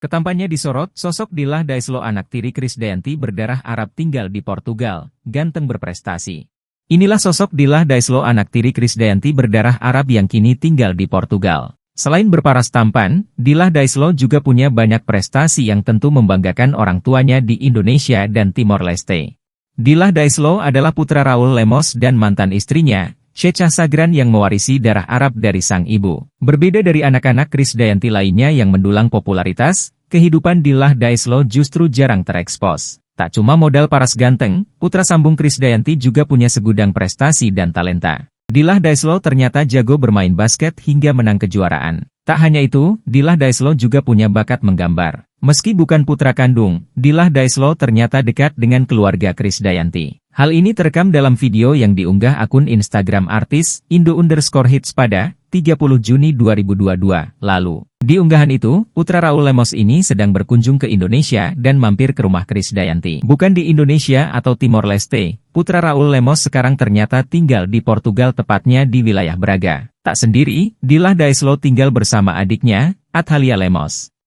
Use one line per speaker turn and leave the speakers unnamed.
Ketampannya disorot, sosok Dilah Daeslo anak tiri Krisdayanti berdarah Arab tinggal di Portugal, ganteng berprestasi. Inilah sosok Dilah Daeslo anak tiri Krisdayanti berdarah Arab yang kini tinggal di Portugal. Selain berparas tampan, Dilah Daeslo juga punya banyak prestasi yang tentu membanggakan orang tuanya di Indonesia dan Timor Leste. Dilah Daeslo adalah putra Raul Lemos dan mantan istrinya, Shecha Sagran yang mewarisi darah Arab dari sang ibu. Berbeda dari anak-anak Krisdayanti lainnya yang mendulang popularitas, kehidupan Dilah Daeslo justru jarang terekspos. Tak cuma modal paras ganteng, putra sambung Krisdayanti juga punya segudang prestasi dan talenta. Dilah Daeslo ternyata jago bermain basket hingga menang kejuaraan. Tak hanya itu, Dilah Daeslo juga punya bakat menggambar. Meski bukan putra kandung, Dilah Daeslo ternyata dekat dengan keluarga Krisdayanti. Hal ini terekam dalam video yang diunggah akun Instagram artis Indo_hits pada 30 Juni 2022 lalu. Di unggahan itu, putra Raul Lemos ini sedang berkunjung ke Indonesia dan mampir ke rumah Krisdayanti. Bukan di Indonesia atau Timor Leste, putra Raul Lemos sekarang ternyata tinggal di Portugal, tepatnya di wilayah Braga. Tak sendiri, Dilah Daeslo tinggal bersama adiknya, Athalia Lemos.